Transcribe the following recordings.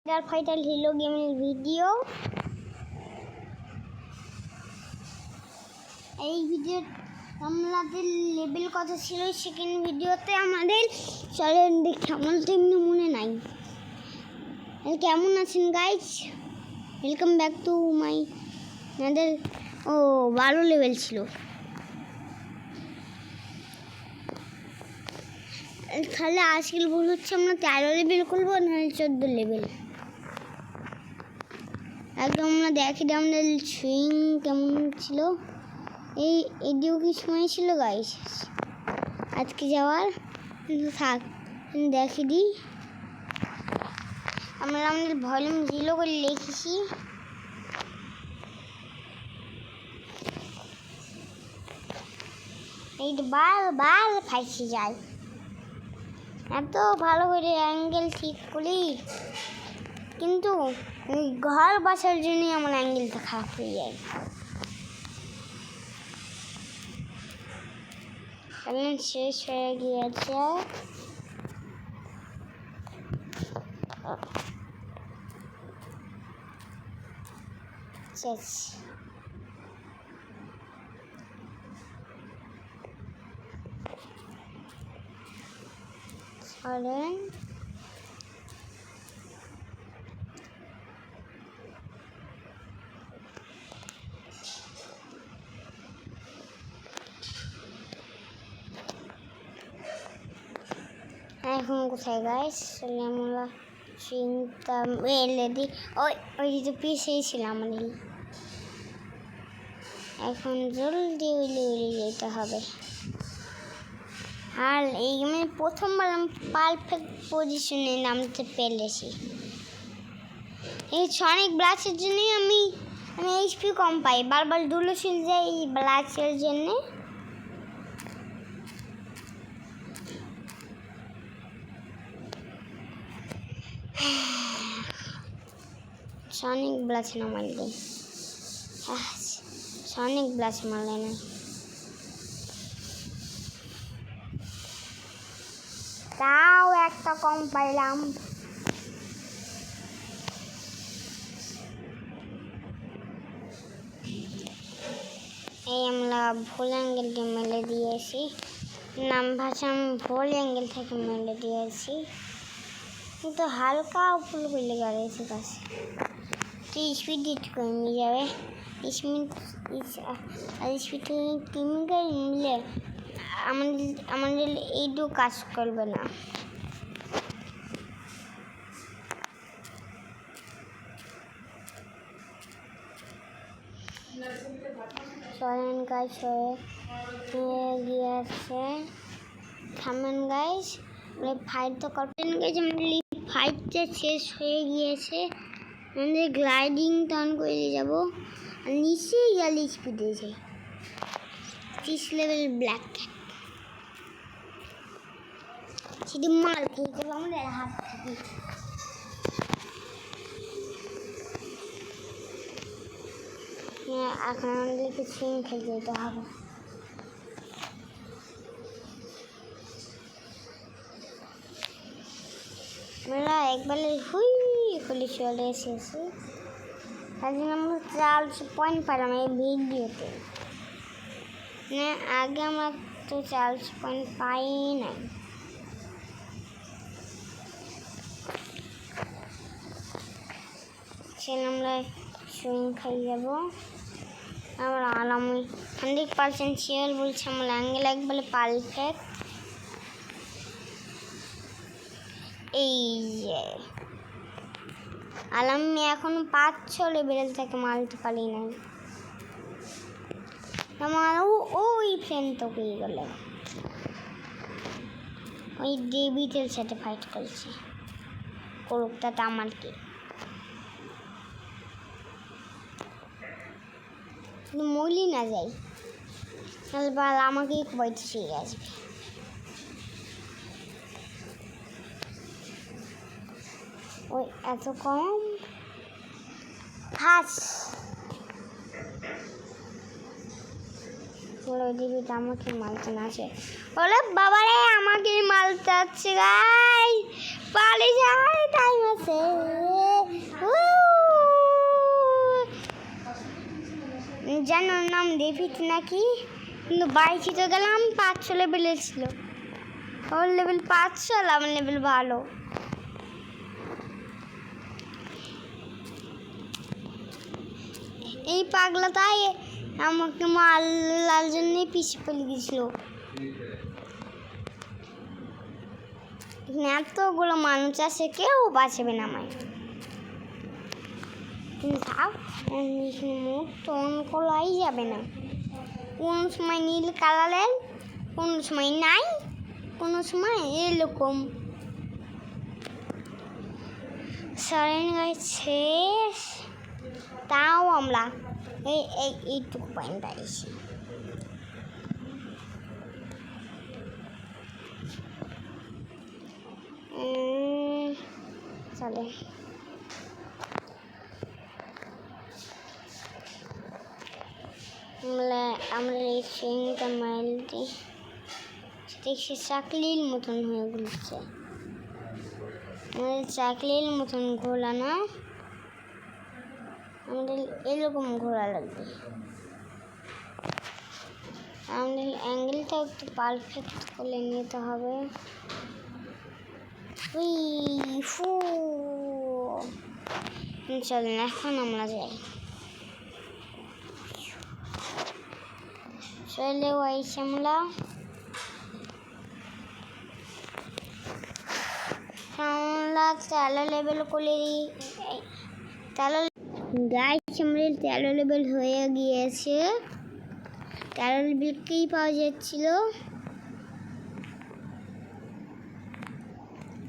Fighter Hilo গেমের video. এই video আমাদের লেভেল কত ছিল সেকেন্ড ভিডিওতে আমাদের চলেন দেখি, আমার তো এমনি মনে নাই। কেমন আছেন guys, welcome back to my আমাদের 12 লেভেল ছিল। তাহলে আজকের ভুল হচ্ছে আমরা 13 লেভেল করবো, নাহলে 14 লেভেল। একদম আমরা দেখি আমাদের সুইং কেমন ছিল। এইদিকেও কি সময় ছিল গাইস আজকে যাওয়ার, কিন্তু থাক দেখি দিই। আমরা আমাদের ভলিউম 0 করে লিখেছি। এই বার ফাইসে যায়, এত ভালো করে অ্যাঙ্গেল ঠিক করি, কিন্তু ঘর বাসার জন্যই আমার অ্যাঙ্গেলটা খারাপ হয়ে যায়। শেষ হয়ে গিয়েছে। শেষ। চলেন এখন কোথায় গাইস, আমরা চিন্তা রেডি। ওই যে পিছিয়ে ছিলাম আমাদের, এখন জলদি উড়ে যেতে হবে। আর এই গেমে প্রথমবার আমি পারফেক্ট পজিশনে নামতে পেরেছি। এই সনিক ব্লাস্টের জন্যই আমি এইচপি কম পাই, বারবার দুলো ছিল যাই এই ব্লাস্টের জন্যে। সনিক ব্লাস্ট না মারলে, সনিক ব্লাস্ট মারলে না, তাও একটা কম পাইলাম। এই আমরা ভুল অ্যাঙ্গেল দিয়ে মেলে দিয়েছি, নাম ভাষা আমি ভুল অ্যাঙ্গেল থেকে মেলে দিয়েছি, কিন্তু হালকা ফুল করলে গাড়িয়েছে কাছে স্পিড কমে যাবে। স্পিড কেমিক্যাল নিলে আমাদের এইটুকু কাজ করবে না। চলেন গাইস, হয়ে গিয়েছে, থামেন গাইস, ফাইট তো করবেন গাইস। আমাদের ফাইটটা শেষ হয়ে গিয়েছে, আমাদের গ্লাইডিং টার্ন করে যাবো, আর নিচে গেলে স্পিডে যাই 30 লেভেল ব্ল্যাক ক্যাট। সেটি মাল খেয়ে যাবো আমাদের হাত থেকে। এখন আমাদেরকে সুইং খেলতে যেতে হবে। আমরা একবারে হুই খুলে চলে এসেছি, তার জন্য আমরা 400 পয়েন্ট পেলাম এই ভিডিওতে। আগে আমরা তো 400 পয়েন্ট পাই নাই। সেখানে আমরা সুইং খাই যাবো। আমরা আমি 100% শিওর বলছি, আমার অ্যাঙ্গেল একবারে পারফেক্ট। এই যে আমি এখনো 5-6 লেভেল থেকে মারতে পারি নাই। আমার ওই ফ্রেন্ড তো পেয়ে গেল, ওই ডেভিডের সাথে ফাইট করছে, করুক তাতে আমার কি। মলি না যাই, তাহলে বাল আমাকেই বইতে শিখে আসবে। ওই এত কম খাস দিদিটা আমাকে মালতে নাচে, বলে বাবারে আমাকে মালতে যাচ্ছে গাই, পালিয়ে যায় টাইম আছে। জানো ওর নাম ডেভিড নাকি, কিন্তু বাইশে গেলাম 500 লেভেলের ছিল। ওর লেভেল 500 আর আমার লেভেল ভালো। এই পাগলা তাই আমাকে মারার জন্য পিছিয়ে ফেলে দিয়েছিল। এতগুলো মানুষ আছে, কেউ বাঁচবে না আমায়। মুখ তো অন করাই যাবে না। কোন সময় নীল কালারের, কোন সময় নাই, কোন সময় এরকম। সারেন গাছ শেষ, তাও আমরা এইটুকু পয়েন্ট পাইছি। চলে আমরা এই ট্রেনটা মাইলটি দেখছি চাকলির মতন হয়ে ঘুরছে। আমাদের চাকলির মতন ঘোরা না, আমাদের এরকম ঘোরা লাগবে। আমাদের অ্যাঙ্গেলটা একটু পারফেক্ট করে নিতে হবে। চলেন এখন আমরা যাই। চলে আইছি আমরা। আমরা 13 লেভেল করে গাইস, আমরা 13 লেভেল হয়ে গিয়েছে। 13 লেভেল কি পাওয়া যাচ্ছিল,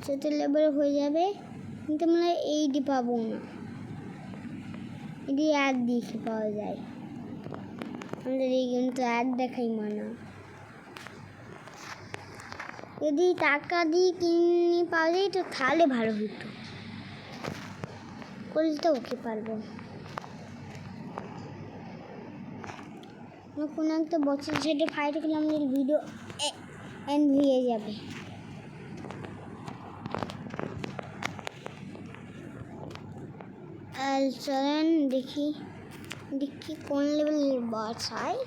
14 লেভেল হয়ে যাবে, কিন্তু আমরা এইটি পাবো না। এটি অ্যাড দেখে পাওয়া যায়, আমাদের এই কিন্তু অ্যাড দেখাই মানা। যদি টাকা দিয়ে কিনে পাওয়া যায় তো তাহলে ভালো হতো, করতে ওকে পারবো। কোনো একটা বছর ছেড়ে ফাইট করলে আমাদের ভিডিও এন্ড হয়ে যাবে। চলেন দেখি কোন লেভেলের বাস হয়।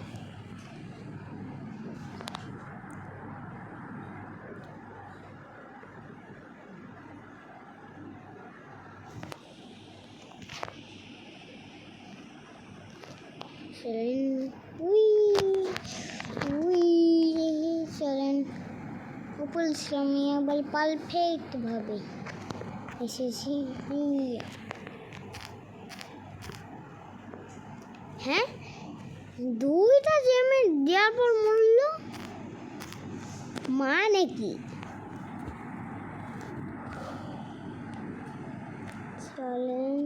চলেন উপরে ছিলাম, এবার পারফেক্ট ভাবে এসেছি। হ্যাঁ, 2টা জেমে দেওয়ার পর মূল্য মানে কি? চলেন